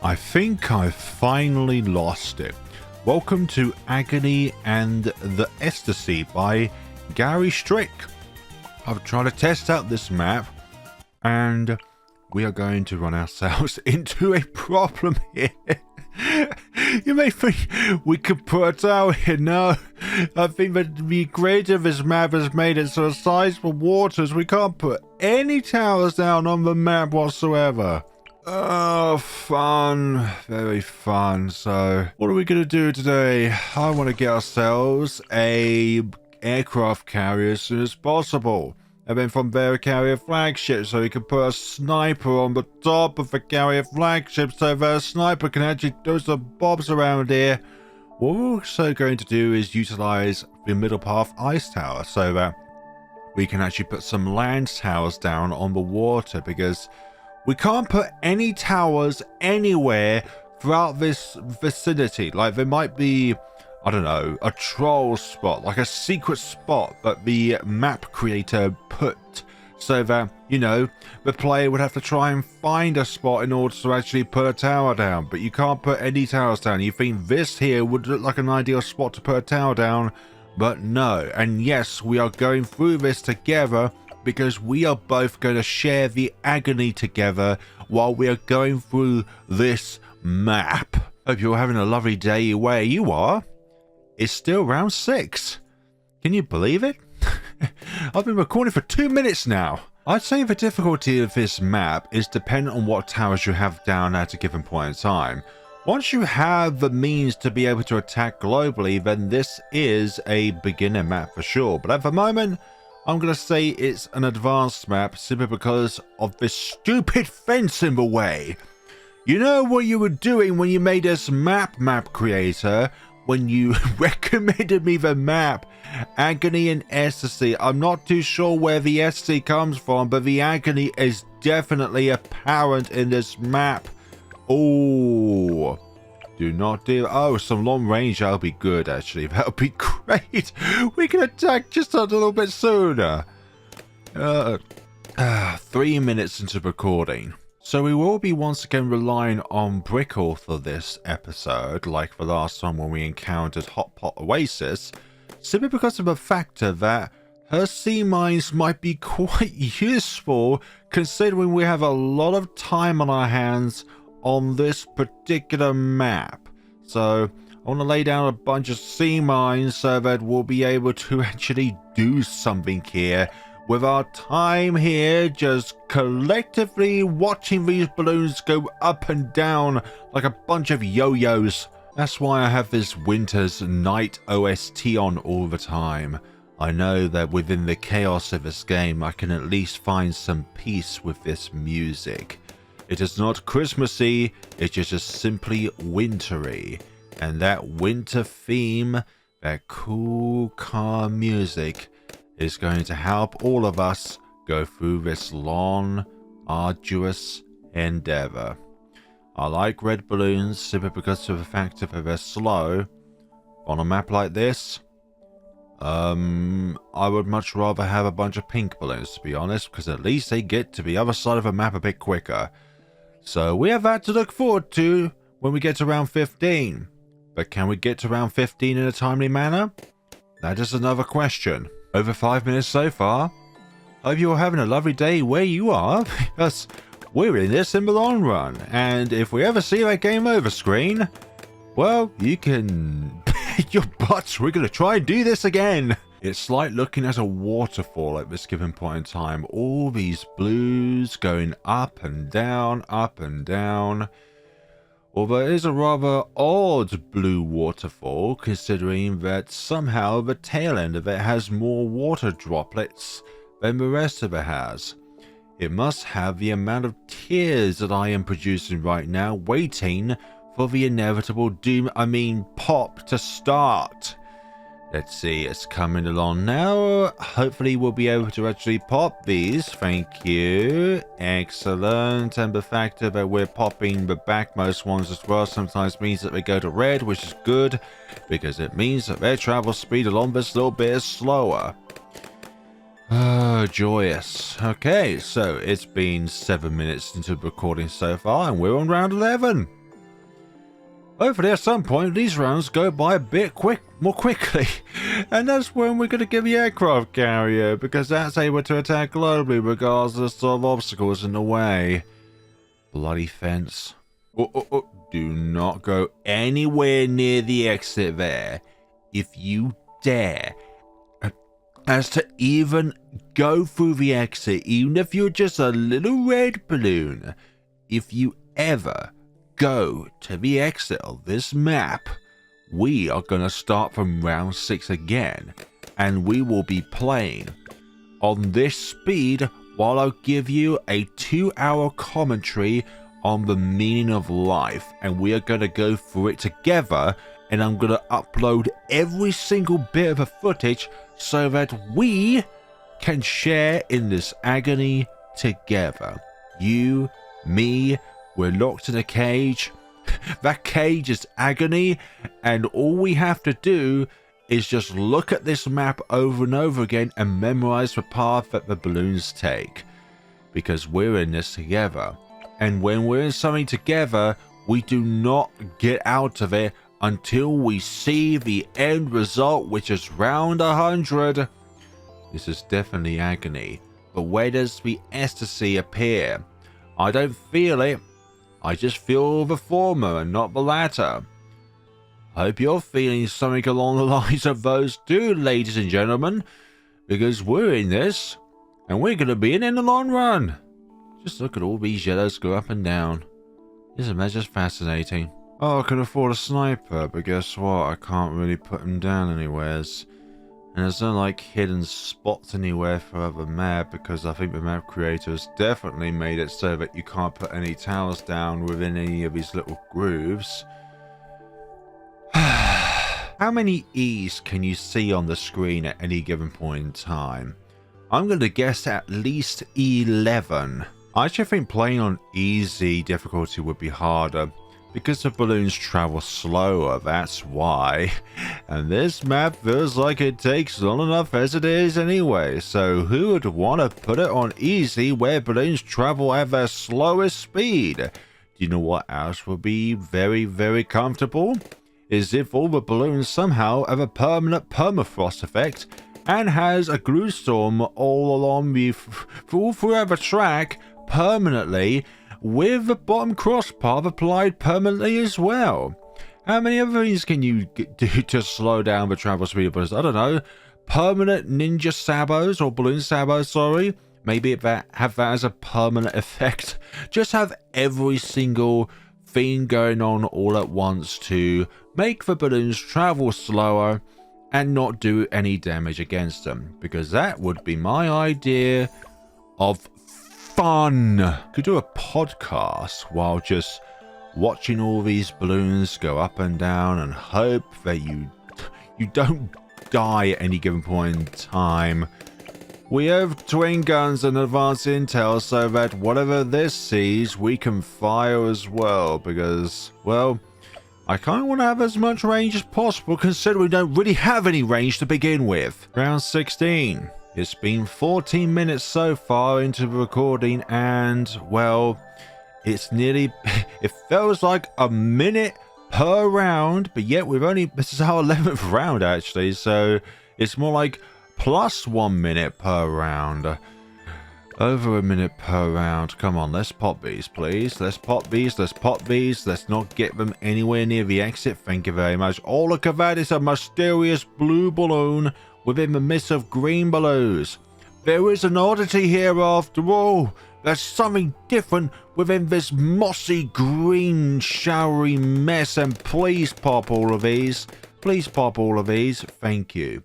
I think I finally lost it. Welcome to Agony and the Ecstasy by GaryStrick. I've tried to test out this map and we are going to run ourselves into a problem here. You may think we could put a tower here. No, I think that the creator of this map has made it so size for waters we can't put any towers down on the map whatsoever. Oh, fun. Very fun. So, what are we going to do today? I want to get ourselves a aircraft carrier as soon as possible. And then from there, a carrier flagship, so we can put a sniper on the top of the carrier flagship so that a sniper can actually do some bombs around here. What we're also going to do is utilize the middle path ice tower so that we can actually put some land towers down on the water, because we can't put any towers anywhere throughout this vicinity. Like, there might be, I don't know, a troll spot, like a secret spot that the map creator put so that, you know, the player would have to try and find a spot in order to actually put a tower down. But you can't put any towers down. You think this here would look like an ideal spot to put a tower down, but no. And yes, we are going through this together, because we are both going to share the agony together while we are going through this map. Hope you're having a lovely day where you are. It's still round 6. Can you believe it? I've been recording for 2 minutes now. I'd say the difficulty of this map is dependent on what towers you have down at a given point in time. Once you have the means to be able to attack globally, then this is a beginner map for sure. But at the moment, I'm going to say it's an advanced map simply because of this stupid fence in the way. You know what you were doing when you made this map creator, when you recommended me the map, Agony and Ecstasy. I'm not too sure where the Ecstasy comes from, but the Agony is definitely apparent in this map. Oh, do not do... Oh, some long range. That'll be good, actually. That'll be great. We can attack just a little bit sooner. 3 minutes into recording. So we will be once again relying on Brickle for this episode, like the last time when we encountered Hot Pot Oasis, simply because of the factor that her sea mines might be quite useful, considering we have a lot of time on our hands on this particular map. So I want to lay down a bunch of sea mines so that we'll be able to actually do something here with our time here, just collectively watching these balloons go up and down like a bunch of yo-yos. That's why I have this winter's night OST on all the time. I know that within the chaos of this game I can at least find some peace with this music. It is not Christmassy, it's just simply wintry. And that winter theme, that cool, calm music, is going to help all of us go through this long, arduous endeavor. I like red balloons simply because of the fact that they're slow. On a map like this, I would much rather have a bunch of pink balloons, to be honest, because at least they get to the other side of the map a bit quicker. So we have that to look forward to when we get to round 15. But can we get to round 15 in a timely manner? That is another question. Over 5 minutes so far. Hope you're having a lovely day where you are, because we're in this in the long run. And if we ever see that game over screen, well, you can bet your butts we're going to try and do this again. It's like looking at a waterfall at this given point in time. All these blues going up and down, up and down. Although it is a rather odd blue waterfall, considering that somehow the tail end of it has more water droplets than the rest of it has. It must have the amount of tears that I am producing right now, waiting for the inevitable pop to start. Let's see, it's coming along now. Hopefully we'll be able to actually pop these. Thank you. Excellent. And the fact that we're popping the backmost ones as well sometimes means that they go to red, which is good, because it means that their travel speed along this little bit is slower. Oh, joyous. Okay, so it's been 7 minutes into recording so far, and we're on round 11. hopefully at some point these rounds go by a bit more quickly. And that's when we're going to give the aircraft carrier, because that's able to attack globally regardless of obstacles in the way. Bloody fence. Do not go anywhere near the exit there. If you dare. As to even go through the exit, even if you're just a little red balloon, if you ever go to the exit of this map, we are going to start from round 6 again, and we will be playing on this speed while I'll give you a 2-hour commentary on the meaning of life, and we are going to go through it together, and I'm going to upload every single bit of the footage so that we can share in this agony together. You, me, we're locked in a cage. That cage is agony, and all we have to do is just look at this map over and over again and memorize the path that the balloons take, because we're in this together. And when we're in something together, we do not get out of it until we see the end result, which is round 100. This is definitely agony. But where does the ecstasy appear? I don't feel it. I just feel the former and not the latter. I hope you're feeling something along the lines of those too, ladies and gentlemen, because we're in this, and we're going to be in the long run. Just look at all these yellows go up and down. Isn't that just fascinating? Oh, I could afford a sniper, but guess what? I can't really put them down anywheres. And there's no like hidden spots anywhere for the map, because I think the map creators definitely made it so that you can't put any towers down within any of these little grooves. How many E's can you see on the screen at any given point in time? I'm going to guess at least 11. I actually think playing on easy difficulty would be harder, because the balloons travel slower, that's why. And this map feels like it takes long enough as it is anyway, so who would want to put it on easy where balloons travel at their slowest speed? Do you know what else would be very, very comfortable? Is if all the balloons somehow have a permanent permafrost effect and has a glue storm all along the throughout the track permanently, with the bottom crosspath applied permanently as well. How many other things can you do to slow down the travel speed of balloons? I don't know. Permanent ninja sabos, or balloon sabos, sorry. Maybe have that as a permanent effect. Just have every single thing going on all at once to make the balloons travel slower and not do any damage against them. Because that would be my idea of fun. Could do a podcast while just watching all these balloons go up and down and hope that you don't die at any given point in time. We have twin guns and advanced intel so that whatever this sees we can fire as well, because, well, I kind of want to have as much range as possible considering we don't really have any range to begin with. Round 16. It's been 14 minutes so far into the recording, and, well, it's nearly, it feels like a minute per round, but yet this is our 11th round actually, so it's more like plus 1 minute per round. Over a minute per round. Come on, let's pop these, please. Let's pop these, let's pop these. Let's not get them anywhere near the exit. Thank you very much. Oh, look at that. It's a mysterious blue balloon within the midst of green balloons. There is an oddity here after all. There's something different within this mossy green showery mess, and please pop all of these. Please pop all of these. Thank you.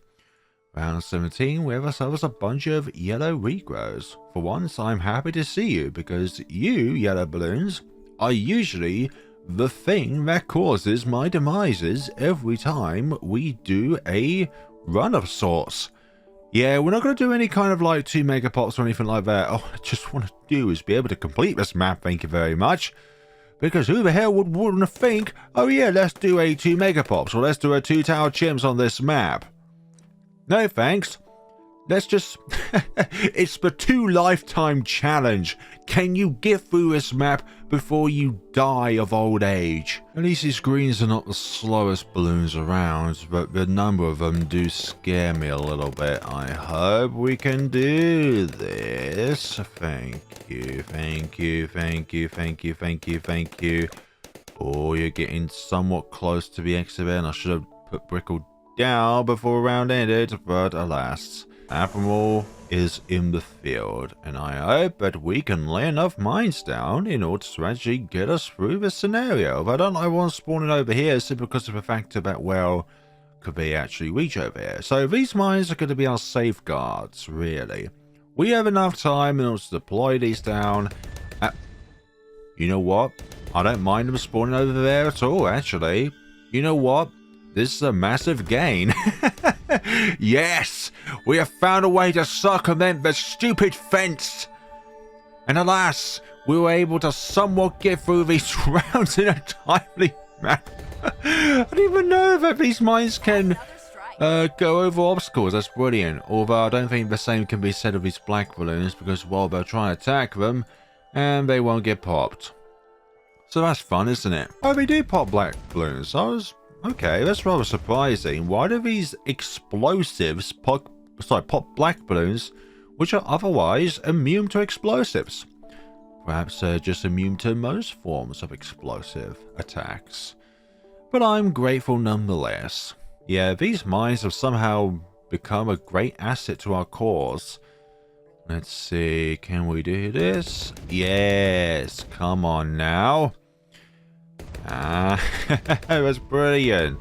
Round 17, we have ourselves a bunch of yellow regrows. For once, I'm happy to see you, because you, yellow balloons, are usually the thing that causes my demises every time we do a run of sorts. Yeah, we're not going to do any kind of like 2 megapops or anything like that. All I just want to do is be able to complete this map, thank you very much. Because who the hell wouldn't think, oh yeah, let's do a 2 megapops, or let's do a 2 tower chimps on this map. No thanks. let's just... It's the 2 lifetime challenge. Can you get through this map before you die of old age? At least these greens are not the slowest balloons around, but the number of them do scare me a little bit. I hope we can do this. Thank you, thank you, thank you, thank you, thank you, thank you. Oh, you're getting somewhat close to the exit there, and I should have put Brickle down before the round ended, but alas. Admiral is in the field, and I hope that we can lay enough mines down in order to actually get us through this scenario. But I don't like one spawning over here simply because of the fact that, well, could they actually reach over here? So these mines are going to be our safeguards, really. We have enough time in order to deploy these down. You know what? I don't mind them spawning over there at all, actually. You know what? This is a massive gain. Yes! We have found a way to circumvent the stupid fence! And alas, we were able to somewhat get through these rounds in a timely manner. I don't even know if these mines can go over obstacles. That's brilliant. Although I don't think the same can be said of these black balloons, because, well, they'll try and attack them and they won't get popped. So that's fun, isn't it? Oh, they do pop black balloons. Okay, that's rather surprising. Why do these explosives pop black balloons, which are otherwise immune to explosives? Perhaps they're just immune to most forms of explosive attacks. But I'm grateful nonetheless. Yeah, these mines have somehow become a great asset to our cause. Let's see, can we do this? Yes, come on now. That's brilliant.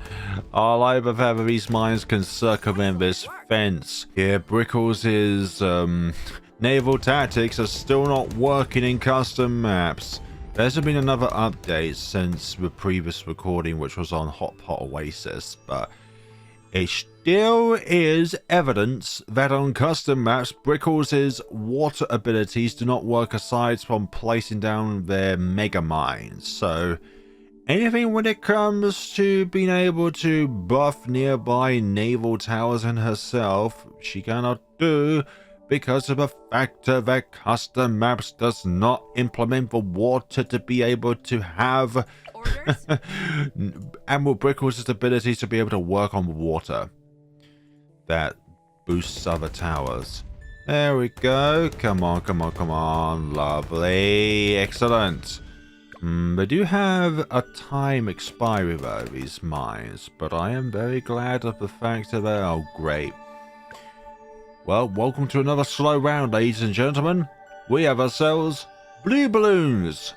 I like the fact that these mines can circumvent this fence. Yeah, Brickles' naval tactics are still not working in custom maps. There hasn't been another update since the previous recording, which was on Hot Pot Oasis, but it still is evidence that on custom maps, Brickles' water abilities do not work aside from placing down their mega mines. So anything when it comes to being able to buff nearby naval towers and herself, she cannot do because of the factor that custom maps does not implement the water to be able to have Admiral Brickles' ability to be able to work on the water. That boosts other towers. There we go. Come on, come on, come on. Lovely. Excellent. They do have a time expiry though, these mines, but I am very glad of the fact that they are great. Well, welcome to another slow round, ladies and gentlemen. We have ourselves blue balloons,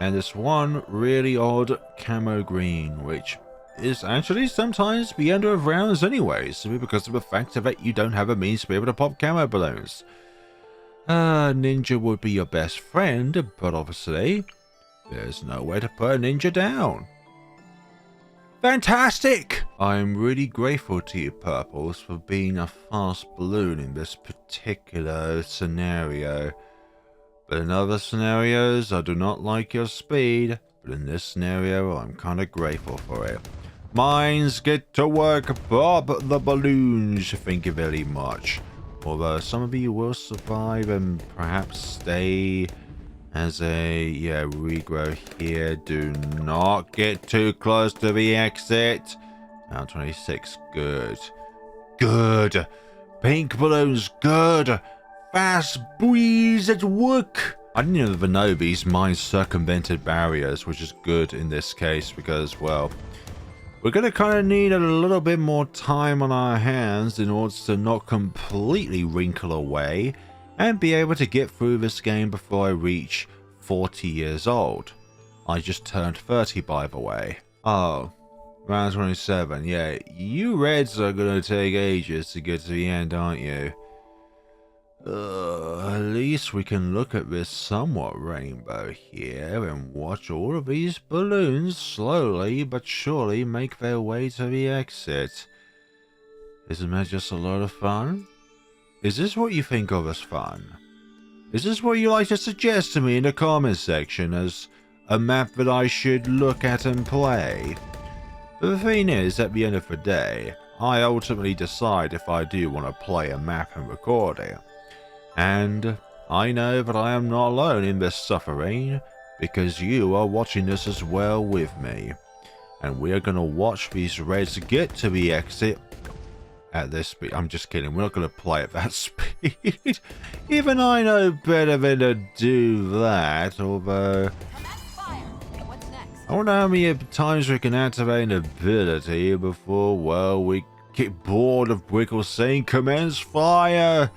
and this one really odd camo green, which is actually sometimes the end of rounds anyway, simply because of the fact that you don't have a means to be able to pop camo balloons. Ninja would be your best friend, but obviously there's no way to put a ninja down. Fantastic! I'm really grateful to you, Purples, for being a fast balloon in this particular scenario. But in other scenarios, I do not like your speed. But in this scenario, I'm kind of grateful for it. Mines, get to work, pop the balloons. Thank you very much. Although some of you will survive and perhaps stay as a, regrow here. Do not get too close to the exit. Now 26, good. Good. Pink balloons, good. Fast breeze at work. I didn't even know these mines circumvented barriers, which is good in this case because, well, we're going to kind of need a little bit more time on our hands in order to not completely wrinkle away and be able to get through this game before I reach 40 years old. I just turned 30, by the way. Oh, round 27. Yeah, you Reds are going to take ages to get to the end, aren't you? At least we can look at this somewhat rainbow here and watch all of these balloons slowly but surely make their way to the exit. Isn't that just a lot of fun? Is this what you think of as fun? Is this what you like to suggest to me in the comments section as a map that I should look at and play? But the thing is, at the end of the day, I ultimately decide if I do want to play a map and record it. And I know that I am not alone in this suffering, because you are watching this as well with me. And we are going to watch these reds get to the exit at this speed. I'm just kidding, we're not going to play at that speed. Even I know better than to do that, although I wonder how many times we can activate an ability before, well, we get bored of Brickle saying commence fire.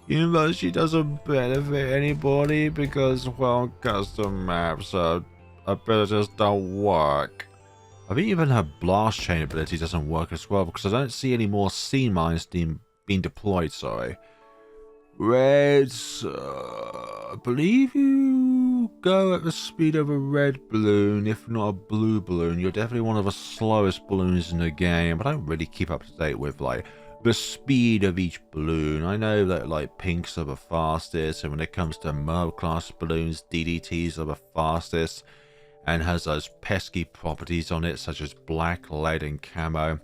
University doesn't benefit anybody because, well, custom maps abilities don't work. I think even her blast chain ability doesn't work as well, because I don't see any more sea mines being deployed, sorry. Reds, I believe you go at the speed of a red balloon, if not a blue balloon. You're definitely one of the slowest balloons in the game. I don't really keep up to date with, like, the speed of each balloon. I know that, like, pinks are the fastest, and when it comes to Merv class balloons, DDTs are the fastest, and has those pesky properties on it, such as black, lead, and camo.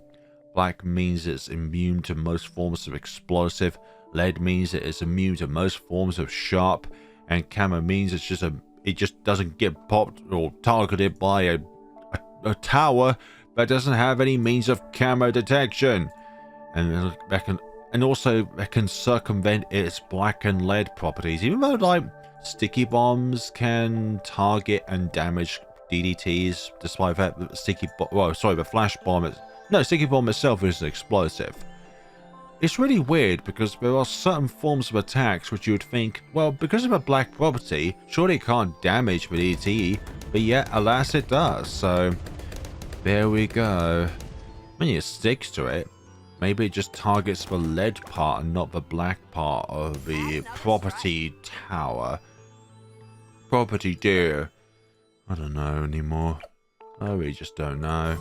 Black means it's immune to most forms of explosive. Lead means it is immune to most forms of sharp. And camo means it's just it just doesn't get popped or targeted by a tower that doesn't have any means of camo detection. And also that can circumvent its black and lead properties, even though, like, sticky bombs can target and damage DDTs, despite that the flash bomb sticky bomb itself is an explosive. It's really weird, because there are certain forms of attacks which you would think, well, because of a black property, surely it can't damage the DDT, but yet, alas, it does. So there we go. When it sticks to it, maybe it just targets the lead part and not the black part of the property tower. Property dear. I don't know anymore. I really just don't know.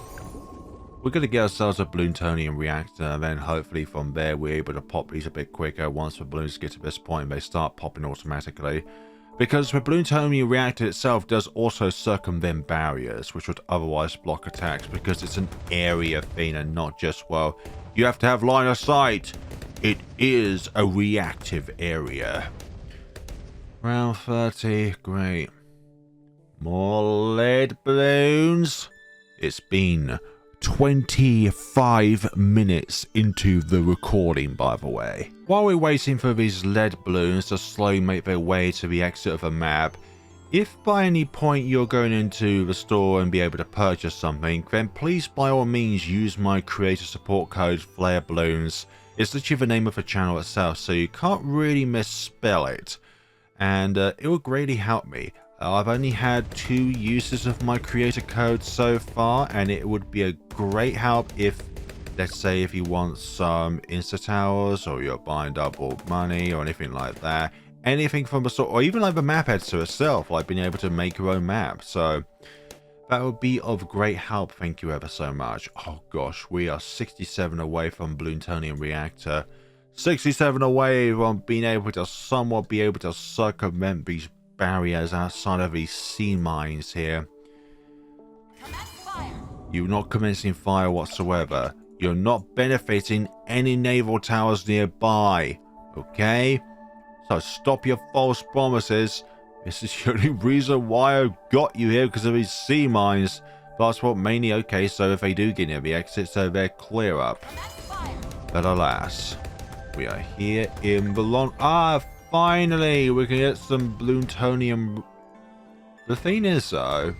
We're going to get ourselves a Bloons reactor, and then hopefully from there we're able to pop these a bit quicker once the balloons get to this point and they start popping automatically. Because the Bloons reactor itself does also circumvent barriers, which would otherwise block attacks, because it's an area thing and not just, well, you have to have line of sight. It is a reactive area. Round 30, great. More lead balloons. It's been 25 minutes into the recording, by the way. While we're waiting for these lead balloons to slowly make their way to the exit of the map, if by any point you're going into the store and be able to purchase something, then please by all means use my creator support code Flare Bloons. It's literally the name of the channel itself, so you can't really misspell it. And it will greatly help me. I've only had 2 uses of my creator code so far, and it would be a great help if, let's say, if you want some Insta Towers, or you're buying double money, or anything like that. Anything from the sort, or even like the map editor itself, like being able to make your own map. So that would be of great help. Thank you ever so much. Oh gosh, we are 67 away from Bloons reactor. 67 away from being able to somewhat be able to circumvent these barriers outside of these sea mines here. You're not commencing fire whatsoever. You're not benefiting any naval towers nearby. Okay? So stop your false promises. This is the only reason why I got you here, because of these sea mines. That's what mainly. Okay, so if they do get near the exit, so they're clear up. But alas, we are here in Bloons. Finally, we can get some Bloons. The thing is, though,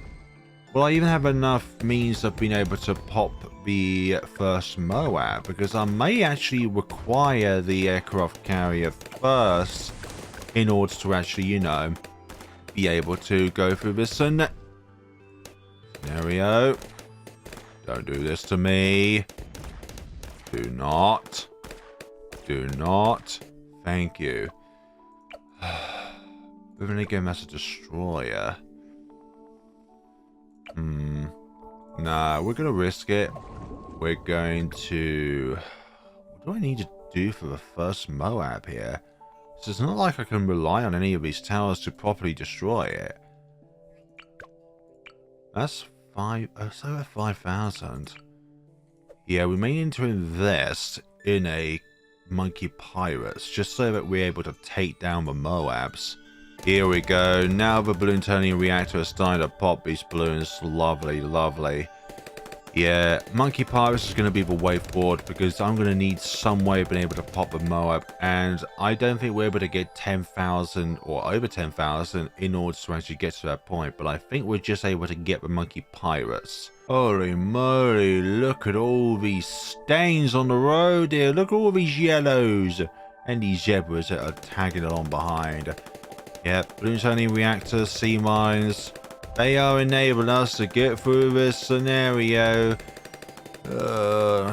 will I even have enough means of being able to pop the first MOAB? Because I may actually require the aircraft carrier first in order to actually, you know, be able to go through this scenario. Don't do this to me. Do not. Do not. Thank you. We're gonna go as a destroyer. Nah, we're gonna risk it. We're going to... What do I need to do for the first MOAB here? So it's not like I can rely on any of these towers to properly destroy it. That's 5... Oh, it's over 5,000. Yeah, we may need to invest in a monkey pirates just so that we're able to take down the Moabs. Here we go. Now the balloon turning reactor is starting to pop these balloons. Lovely, lovely. Yeah, monkey pirates is going to be the way forward because I'm going to need some way of being able to pop the Moab, and I don't think we're able to get 10,000 or over 10,000 in order to actually get to that point, but I think we're just able to get the monkey pirates. Holy moly, look at all these stains on the road here. Look at all these yellows and these zebras that are tagging along behind. Yep, balloon turning reactors, sea mines. They are enabling us to get through this scenario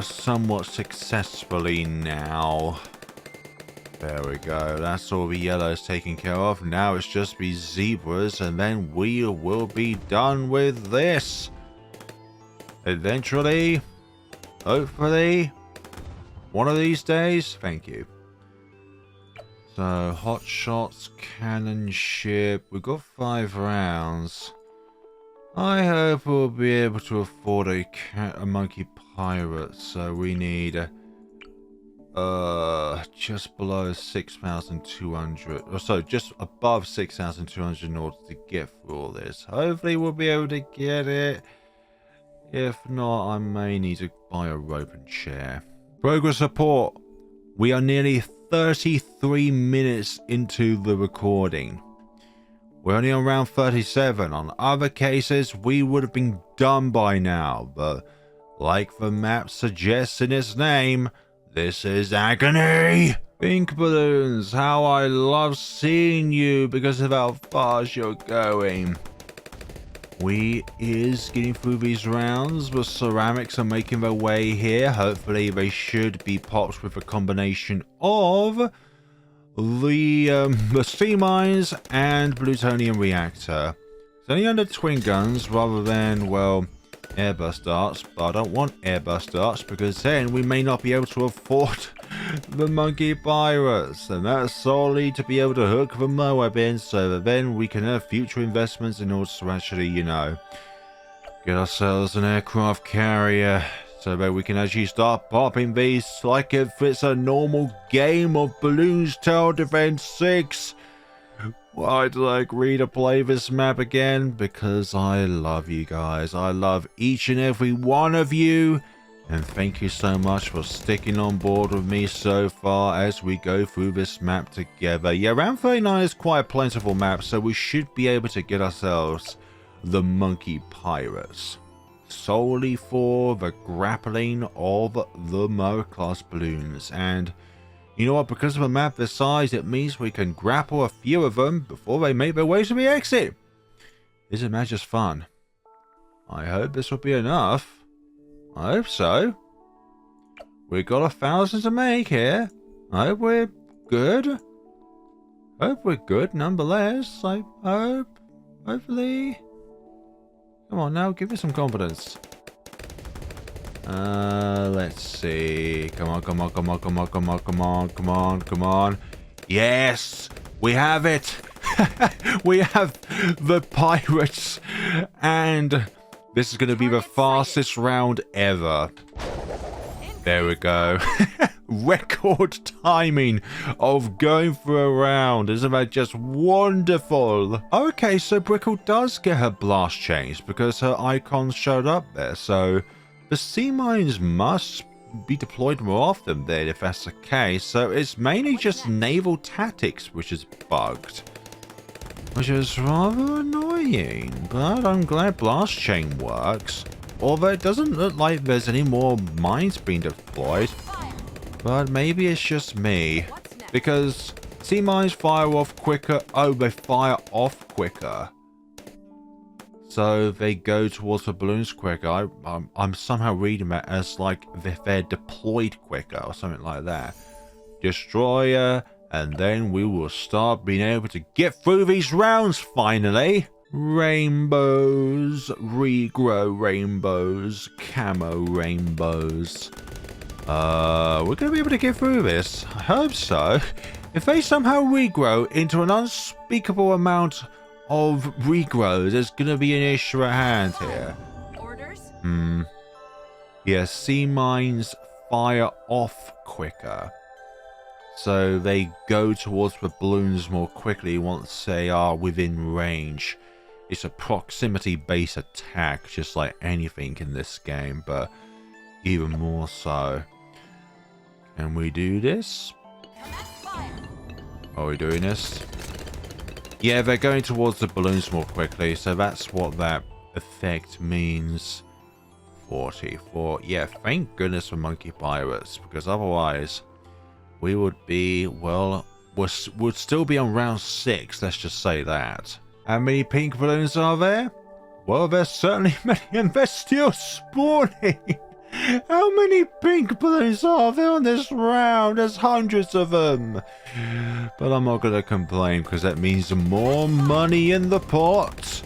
somewhat successfully now. There we go. That's all the yellows taken care of. Now it's just the zebras, and then we will be done with this. Eventually, hopefully, one of these days. Thank you. So, hot shots, cannon ship. We've got 5 rounds. I hope we'll be able to afford a monkey pirate. So we need just below 6,200, or so just above 6,200 in order to get through all this. Hopefully we'll be able to get it. If not, I may need to buy a rope and chair. Progress report. We are nearly 33 minutes into the recording. We're only on round 37. On other cases, we would have been done by now. But like the map suggests in its name, this is Agony! Pink balloons, how I love seeing you because of how fast you're going. We is getting through these rounds. The ceramics are making their way here. Hopefully they should be popped with a combination of the sea mines and plutonium reactor. It's only under twin guns rather than, well, airburst darts, but I don't want airburst darts because then we may not be able to afford the monkey pirates, and that's solely to be able to hook the Moab in so that then we can have future investments in order to actually, you know, get ourselves an aircraft carrier so that we can actually start popping these like if it's a normal game of Bloons Tower Defense 6. Why did I agree to play this map again? Because I love you guys. I love each and every one of you. And thank you so much for sticking on board with me so far as we go through this map together. Yeah, round 39 is quite a plentiful map, so we should be able to get ourselves the monkey pirates. Solely for the grappling of the Mo class balloons. And you know what, because of a map this size, it means we can grapple a few of them before they make their way to the exit. Isn't that just fun? I hope this will be enough. I hope so. We've got 1,000 to make here. I hope we're good. Hope we're good nonetheless. I hope. Hopefully. Come on now, give me some confidence. Let's see. Come on, come on, come on, come on, come on, come on, come on, come on. Yes! We have it! We have the pirates! And this is going to be the fastest round ever. There we go. Record timing of going for a round. Isn't that just wonderful? Okay, so Brickle does get her blast changed because her icon showed up there. So the sea mines must be deployed more often then if that's the case. So it's mainly just naval tactics which is bugged, which is rather annoying. But I'm glad blast chain works. Although it doesn't look like there's any more mines being deployed. But maybe it's just me. Because sea mines fire off quicker. Oh, they fire off quicker. So they go towards the balloons quicker. I'm somehow reading that as like they're deployed quicker or something like that. Destroyer. And then we will start being able to get through these rounds finally. Rainbows, regrow rainbows, camo rainbows. We're going to be able to get through this. I hope so. If they somehow regrow into an unspeakable amount of regrows, there's going to be an issue at hand here. Orders? Yeah, sea mines fire off quicker. So they go towards the balloons more quickly once they are within range. It's a proximity-based attack, just like anything in this game, but even more so. Can we do this? Are we doing this? Yeah, they're going towards the balloons more quickly, so that's what that effect means. 44. Yeah, thank goodness for monkey pirates, because otherwise we would be, well, would still be on round 6, let's just say that. How many pink balloons are there? Well, there's certainly many, and they're still spawning. How many pink balloons are there on this round? There's hundreds of them. But I'm not going to complain, because that means more money in the pot.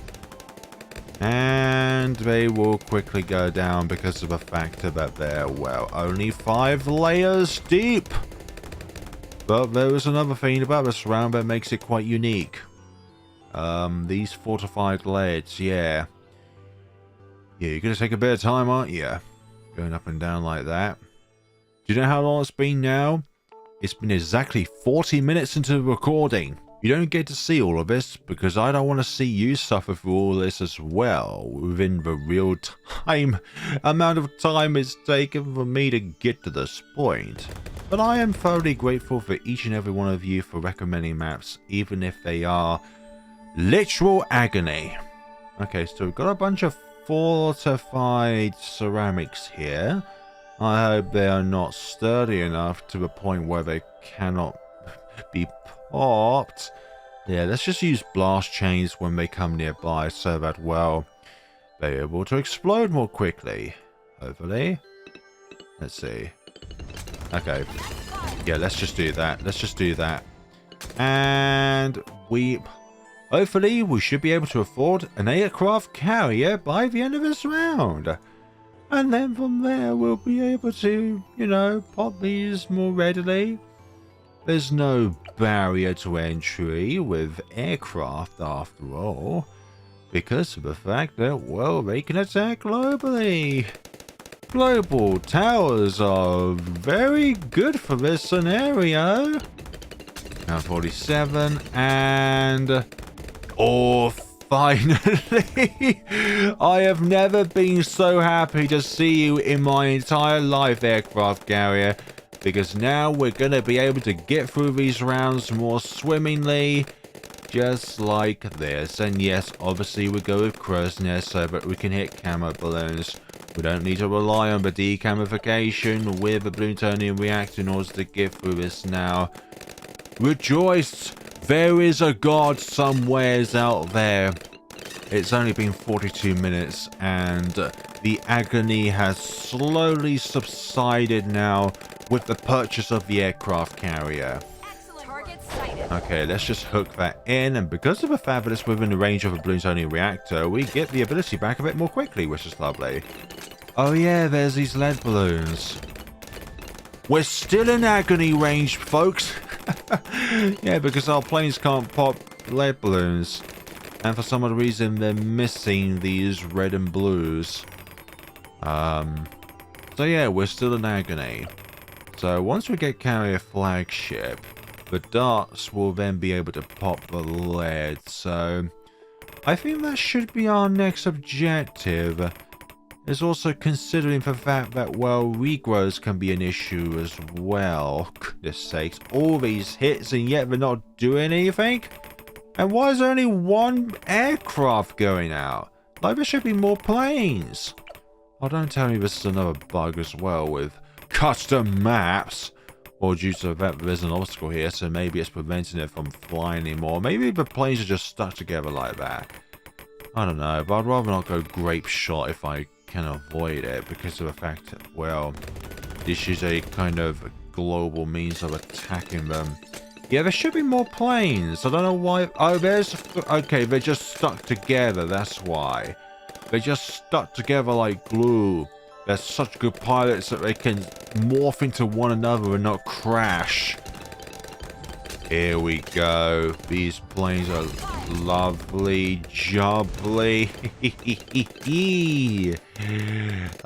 And they will quickly go down because of the fact that they're, well, only 5 layers deep. But there is another thing about this round that makes it quite unique. These fortified leads, yeah. Yeah, you're going to take a bit of time, aren't you? Going up and down like that. Do you know how long it's been now? It's been exactly 40 minutes into the recording. You don't get to see all of this because I don't want to see you suffer through all this as well within the real time amount of time it's taken for me to get to this point. But I am thoroughly grateful for each and every one of you for recommending maps, even if they are literal agony. Okay, so we've got a bunch of fortified ceramics here. I hope they are not sturdy enough to the point where they cannot be popped. Yeah, let's just use blast chains when they come nearby so that, well, they're able to explode more quickly. Hopefully. Let's see. Okay. Yeah, let's just do that. Let's just do that. And hopefully we should be able to afford an aircraft carrier by the end of this round. And then from there we'll be able to, you know, pop these more readily. There's no barrier to entry with aircraft after all, because of the fact that, well, they can attack globally. Global towers are very good for this scenario. Now 47 and... oh, finally! I have never been so happy to see you in my entire life, aircraft carrier, because now we're going to be able to get through these rounds more swimmingly, just like this. And yes, obviously we go with crow's nest so that we can hit camo balloons. We don't need to rely on the decamification with the plutonium reactor in order to get through this now. Rejoice! There is a god somewheres out there. It's only been 42 minutes and the agony has slowly subsided now with the purchase of the aircraft carrier. Okay, let's just hook that in, and because of the fact that it's within the range of a plutonium reactor, we get the ability back a bit more quickly, which is lovely. Oh yeah, there's these lead balloons. We're still in agony range, folks. Yeah, because our planes can't pop lead balloons. And for some odd reason, they're missing these red and blues. So yeah, we're still in agony. So once we get carrier flagship, the darts will then be able to pop the lead. So I think that should be our next objective. It's also considering the fact that, well, regrowths can be an issue as well. Goodness sakes, all these hits and yet they're not doing anything? And why is there only one aircraft going out? Like, there should be more planes. Oh, don't tell me this is another bug as well with custom maps. Or due to the fact that there's an obstacle here, so maybe it's preventing it from flying anymore. Maybe the planes are just stuck together like that. I don't know, but I'd rather not go grape shot if I can avoid it, because of the fact that, well, this is a kind of global means of attacking them. Yeah, there should be more planes. I don't know why. Oh, there's... okay, they're just stuck together, that's why. They're just stuck together like glue. They're such good pilots that they can morph into one another and not crash. Here we go. These planes are lovely, jubbly.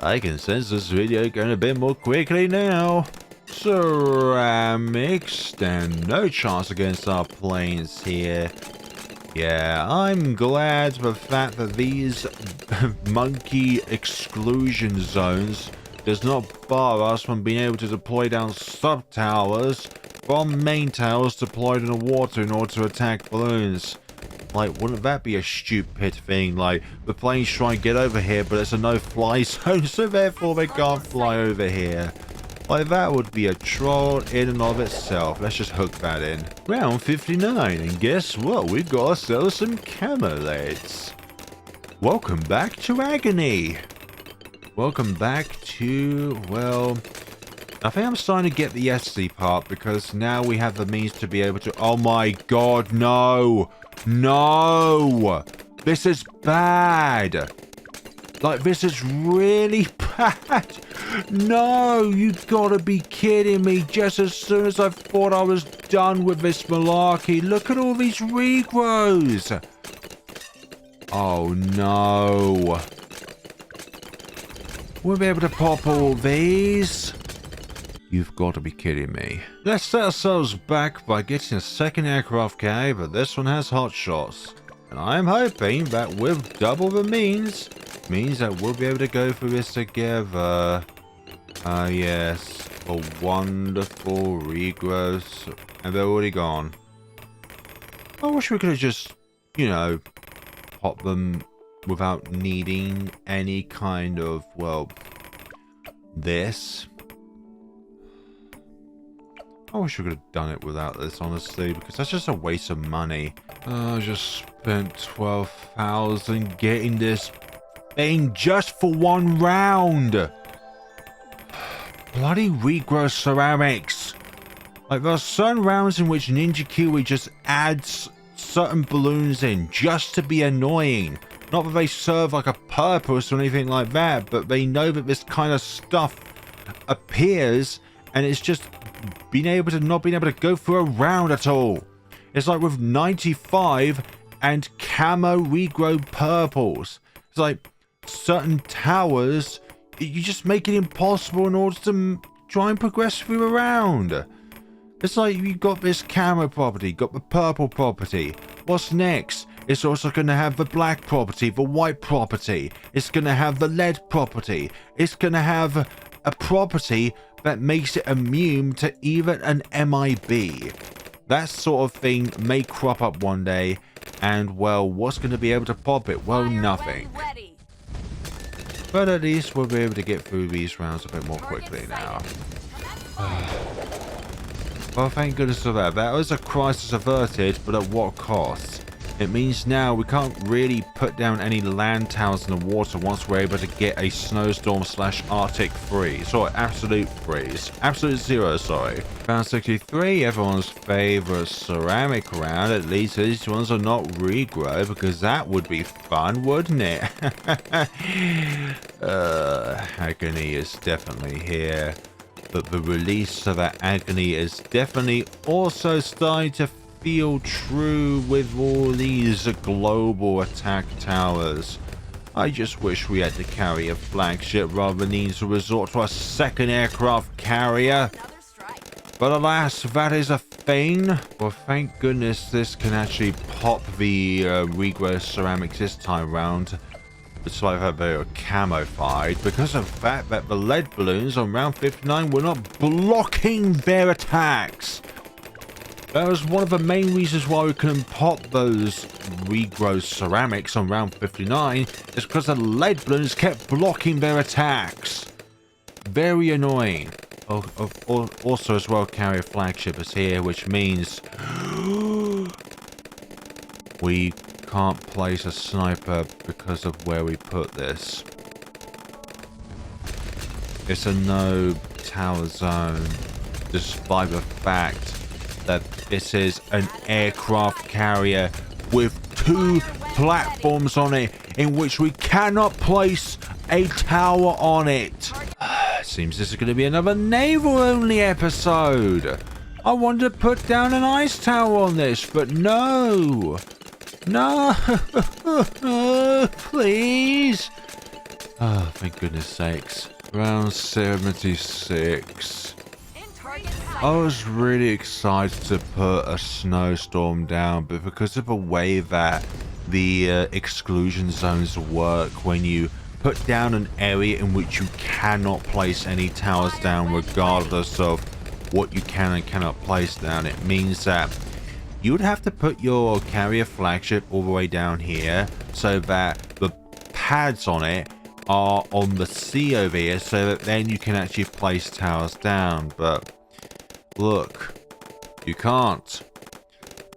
I can sense this video going a bit more quickly now. Ceramics stand no chance against our planes here. Yeah, I'm glad for the fact that these monkey exclusion zones does not bar us from being able to deploy down sub-towers from main towers deployed in the water in order to attack balloons. Like, wouldn't that be a stupid thing? Like, the planes try and get over here, but it's a no-fly zone, so therefore they can't fly over here. Like, that would be a troll in and of itself. Let's just hook that in. Round 59, and guess what? We've got ourselves some camo lights. Welcome back to Agony. Welcome back to, well, I think I'm starting to get the Ecstasy part, because now we have the means to be able to, oh my god, no! No! This is bad! Like, this is really bad! No! You gotta be kidding me! Just as soon as I thought I was done with this malarkey, look at all these regrows! Oh no! We'll be able to pop all these? You've got to be kidding me. Let's set ourselves back by getting a second aircraft carrier, but this one has hot shots. And I'm hoping that with double the means that we'll be able to go through this together. Ah yes, a wonderful regrowth. And they're already gone. I wish we could have just, you know, popped them without needing any kind of, well, this. I wish we could have done it without this, honestly, because that's just a waste of money. I just spent 12,000 getting this thing just for one round. Bloody regrow ceramics. Like, there are certain rounds in which Ninja Kiwi just adds certain balloons in just to be annoying. Not that they serve like a purpose or anything like that, but they know that this kind of stuff appears, and it's just not being able to go through a round at all. It's like with 95 and camo regrow purples. It's like certain towers, you just make it impossible in order to try and progress through a round. It's like you've got this camo property, got the purple property. What's next? It's also going to have the black property, the white property. It's going to have the lead property. It's going to have a property that makes it immune to even an MIB. That sort of thing may crop up one day, and well, what's going to be able to pop it? Well, nothing. But at least we'll be able to get through these rounds a bit more quickly now. Well, thank goodness for that. That was a crisis averted, but at what cost? It means now we can't really put down any land towers in the water once we're able to get a snowstorm / Arctic freeze, or absolute freeze. Absolute zero, sorry. Round 63, everyone's favorite ceramic round. At least these ones are not regrow, because that would be fun, wouldn't it? Agony is definitely here. But the release of that Agony is definitely also starting to feel true with all these global attack towers. I just wish we had to carry a flagship rather than need to resort to a second aircraft carrier. But alas, that is a thing. Well, thank goodness this can actually pop the regrow ceramics this time round. Despite that they are camofied, because of the fact that the lead balloons on round 59 were not blocking their attacks. That was one of the main reasons why we couldn't pop those regrow ceramics on round 59, is because the lead balloons kept blocking their attacks. Very annoying. Also as well, carrier flagship is here, which means we can't place a sniper because of where we put this. It's a no tower zone, despite the fact that this is an aircraft carrier with 2 platforms on it in which we cannot place a tower on it. Seems this is going to be another naval only episode. I wanted to put down an ice tower on this, but no. No, please. Oh, thank goodness sakes. Round 76. I was really excited to put a snowstorm down, but because of the way that the exclusion zones work, when you put down an area in which you cannot place any towers down regardless of what you can and cannot place down, it means that you would have to put your carrier flagship all the way down here so that the pads on it are on the sea over here, so that then you can actually place towers down. But look, you can't.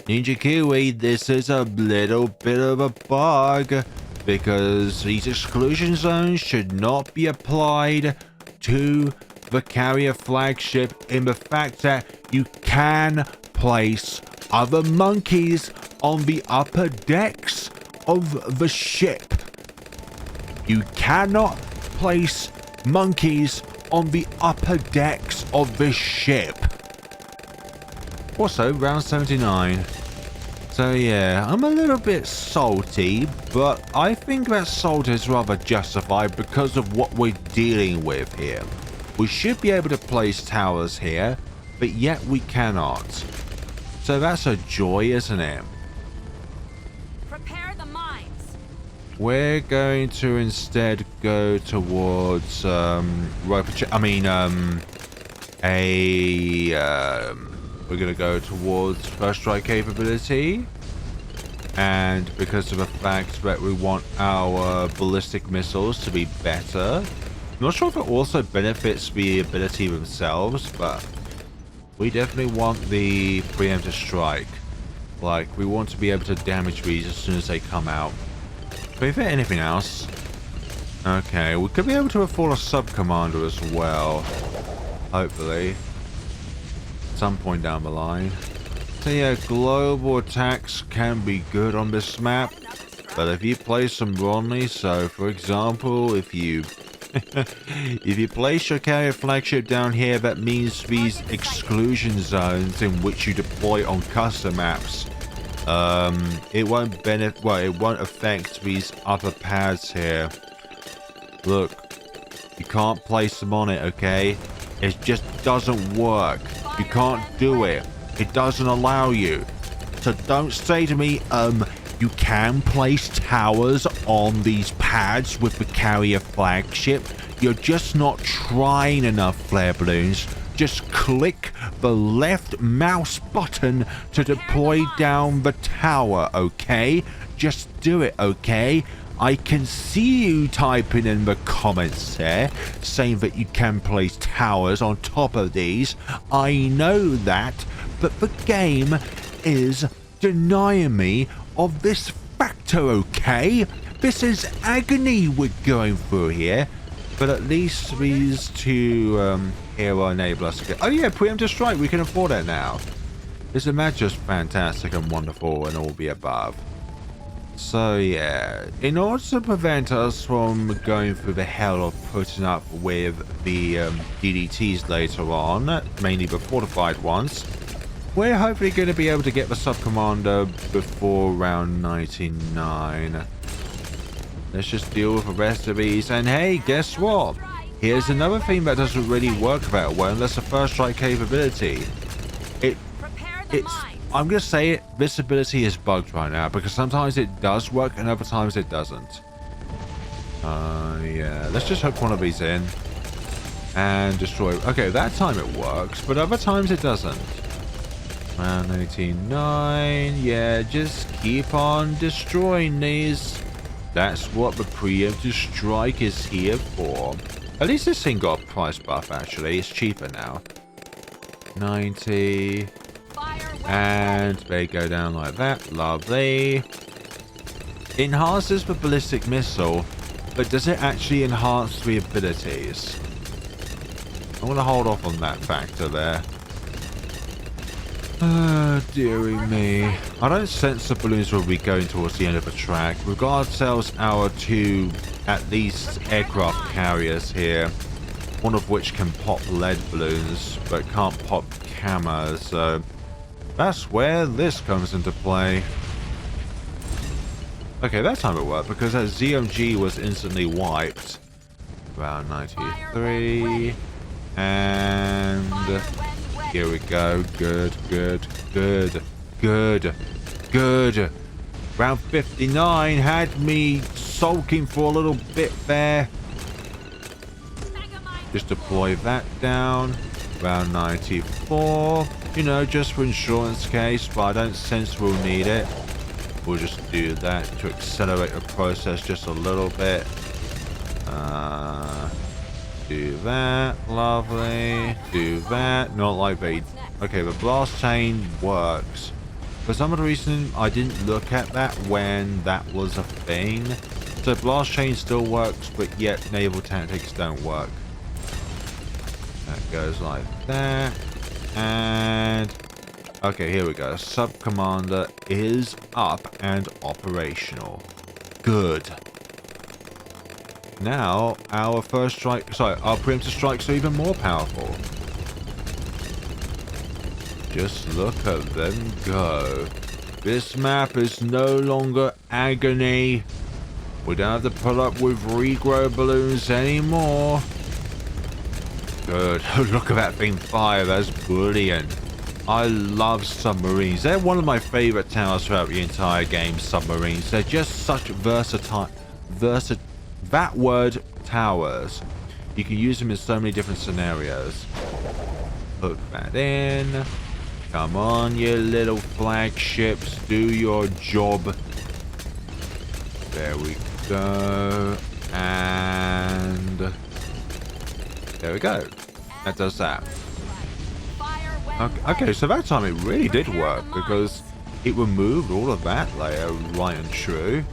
Ninja Kiwi, this is a little bit of a bug, because these exclusion zones should not be applied to the carrier flagship, in the fact that you can place other monkeys on the upper decks of the ship. You cannot place monkeys on the upper decks of the ship. Also, round 79. So yeah, I'm a little bit salty, but I think that salt is rather justified because of what we're dealing with here. We should be able to place towers here, but yet we cannot. So that's a joy, isn't it? Prepare the mines. We're going to instead go towards we're gonna go towards first strike capability, and because of the fact that we want our ballistic missiles to be better. I'm not sure if it also benefits the ability themselves, but we definitely want the preemptive strike. Like, we want to be able to damage these as soon as they come out. Can we fit anything else? Okay, we could be able to afford a sub-commander as well. Hopefully. At some point down the line. So yeah, global attacks can be good on this map. But if you place them wrongly, so for example, if you place your carrier flagship down here, that means these exclusion zones in which you deploy on custom maps, it won't affect these other pads here. Look, you can't place them on it, okay? It just doesn't work. You can't do it. It doesn't allow you. So don't say to me, you can place towers on these pads with the carrier flagship. You're just not trying enough, Flare Bloons. Just click the left mouse button to deploy down the tower, okay? Just do it, okay? I can see you typing in the comments there, saying that you can place towers on top of these. I know that, but the game is denying me of this factor, okay? This is agony we're going through here. But at least these two here will enable us to get... Oh yeah, preemptive strike, we can afford it now. Isn't that just fantastic and wonderful and all the above? So yeah, in order to prevent us from going through the hell of putting up with the DDTs later on, mainly the fortified ones, we're hopefully going to be able to get the sub-commander before round 99. Let's just deal with the rest of these. And hey, guess what? Here's another thing that doesn't really work that well unless a first strike capability. I'm going to say it, this ability is bugged right now because sometimes it does work and other times it doesn't. Yeah, let's just hook one of these in and destroy. Okay, that time it works, but other times it doesn't. Round 89. Yeah, just keep on destroying these. That's what the preemptive strike is here for. At least this thing got a price buff, actually. It's cheaper now. 90. And they go down like that. Lovely. Enhances the ballistic missile, but does it actually enhance the abilities? I'm going to hold off on that factor there. Oh, dearie me. I don't sense the balloons will be going towards the end of the track. We've got ourselves our two, at least, aircraft carriers here. One of which can pop lead balloons, but can't pop cameras. So that's where this comes into play. Okay, that time it worked because that ZMG was instantly wiped. Round 93. And here we go. Good, good, good, good, good. Round 59 had me sulking for a little bit there. Just deploy that down. Round 94. You know, just for insurance case, but I don't sense we'll need it. We'll just do that to accelerate the process just a little bit. Do that. Lovely. Do that. Not like they... Okay, the blast chain works. For some other reason, I didn't look at that when that was a thing. So blast chain still works, but yet naval tactics don't work. That goes like that. And... Okay, here we go. Sub commander is up and operational. Good. Now, our first strike... Sorry, our preemptive strikes are even more powerful. Just look at them go. This map is no longer Agony. We don't have to put up with regrow balloons anymore. Good. Look at that thing fire. That's brilliant. I love submarines. They're one of my favorite towers throughout the entire game, submarines. They're just such versatile... That word, towers. You can use them in so many different scenarios. Hook that in. Come on, you little flagships. Do your job. There we go. And... there we go. That does that. Okay, so that time it really did work because it removed all of that layer right and true.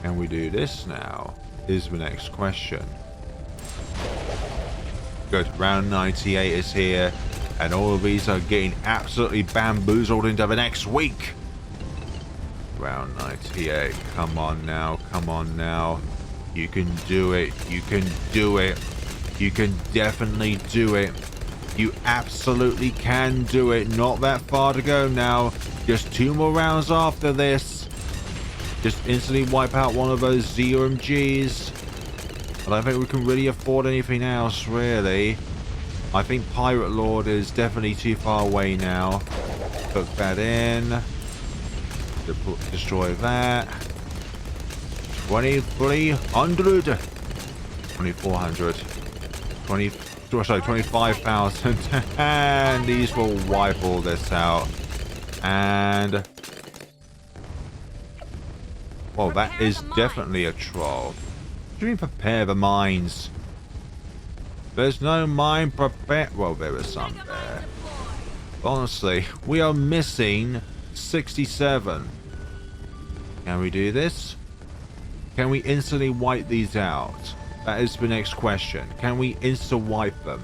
Can we do this now? Is the next question. Good. Round 98 is here, and all of these are getting absolutely bamboozled into the next week. Round 98. Come on now. Come on now. You can do it. You can do it. You can definitely do it. You absolutely can do it. Not that far to go now. Just 2 more rounds after this. Just instantly wipe out one of those ZMYRLMBs. I don't think we can really afford anything else, really. I think Pirate Lord is definitely too far away now. Put that in. Destroy that. 2,300. 2,400. 25,000. And these will wipe all this out. And... well, that is definitely a troll. What do you mean prepare the mines? There's no mine prepared. Well, there is some there. Honestly, we are missing 67. Can we do this? Can we instantly wipe these out? That is the next question. Can we insta-wipe them?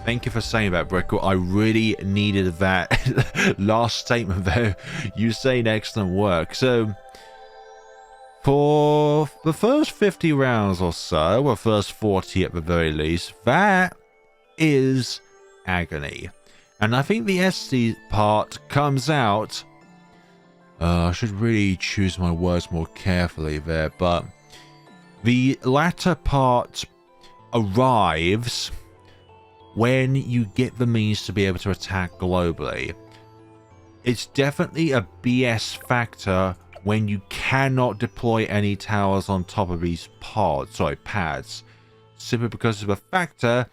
Thank you for saying that, Brickle. I really needed that last statement there. You saying excellent work. So, for the first 50 rounds or so, or first 40 at the very least, that is Agony. And I think the SD part comes out... I should really choose my words more carefully there, but the latter part arrives when you get the means to be able to attack globally. It's definitely a BS factor when you cannot deploy any towers on top of these pads, simply because of the factor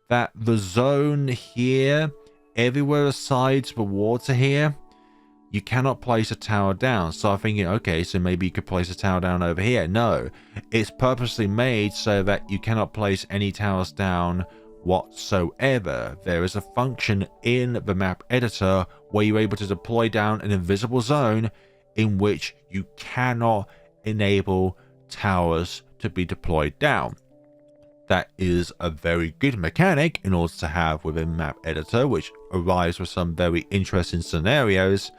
that the zone here, everywhere aside the water here, you cannot place a tower down. So I'm thinking, okay, so maybe you could place a tower down over here. No, it's purposely made so that you cannot place any towers down whatsoever. There is a function in the map editor where you're able to deploy down an invisible zone in which you cannot enable towers to be deployed down. That is a very good mechanic in order to have within map editor, which arrives with some very interesting scenarios.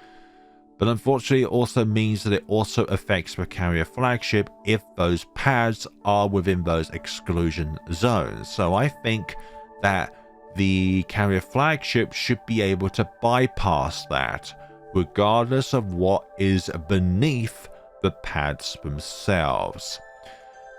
But unfortunately, it also means that it also affects the carrier flagship if those pads are within those exclusion zones. So I think that the carrier flagship should be able to bypass that, regardless of what is beneath the pads themselves.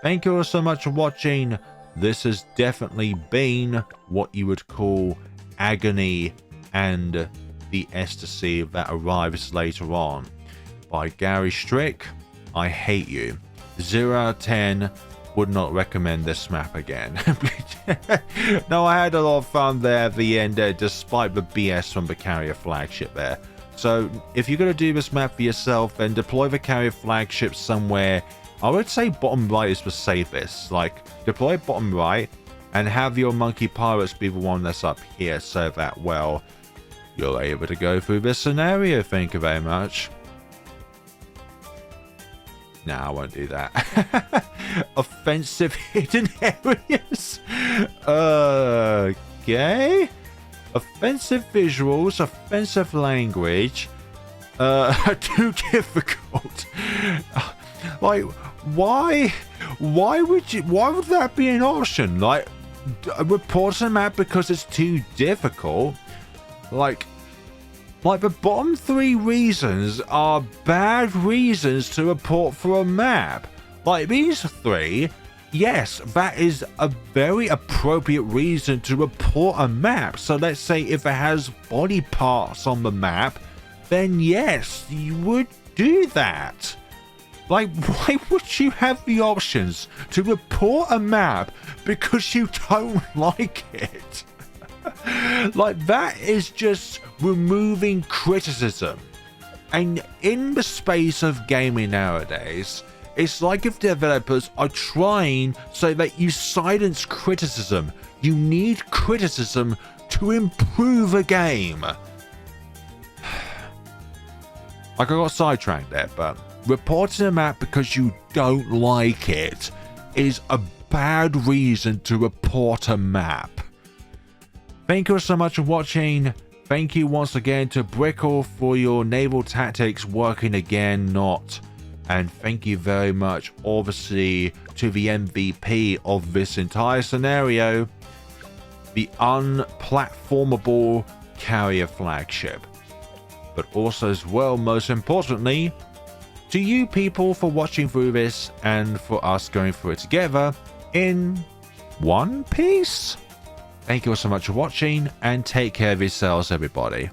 Thank you all so much for watching. This has definitely been what you would call Agony and the Ecstasy that arrives later on by GaryStrick. I hate you. 0 out of 10. Would not recommend this map again. No, I had a lot of fun there at the end, despite the BS from the carrier flagship there. So if you're going to do this map for yourself, then deploy the carrier flagship somewhere. I would say bottom right is the safest. Like, deploy bottom right and have your monkey pirates be the one that's up here, so that, well, you're able to go through this scenario. Thank you very much. No, I won't do that. Offensive hidden areas. Okay. Offensive visuals, offensive language. Too difficult. Like, why would that be an option? Like, report a map because it's too difficult. Like the bottom 3 reasons are bad reasons to report for a map. Like these 3, yes, that is a very appropriate reason to report a map. So let's say if it has body parts on the map, then yes, you would do that. Like, why would you have the options to report a map because you don't like it? Like, that is just removing criticism. And in the space of gaming nowadays, it's like if developers are trying so that you silence criticism. You need criticism to improve a game. Like, I got sidetracked there, but reporting a map because you don't like it is a bad reason to report a map. Thank you so much for watching. Thank you once again to Brickle for your naval tactics working again, not. And thank you very much, obviously, to the MVP of this entire scenario, the unplatformable carrier flagship. But also as well, most importantly, to you people for watching through this and for us going through it together in one piece. Thank you all so much for watching and take care of yourselves, everybody.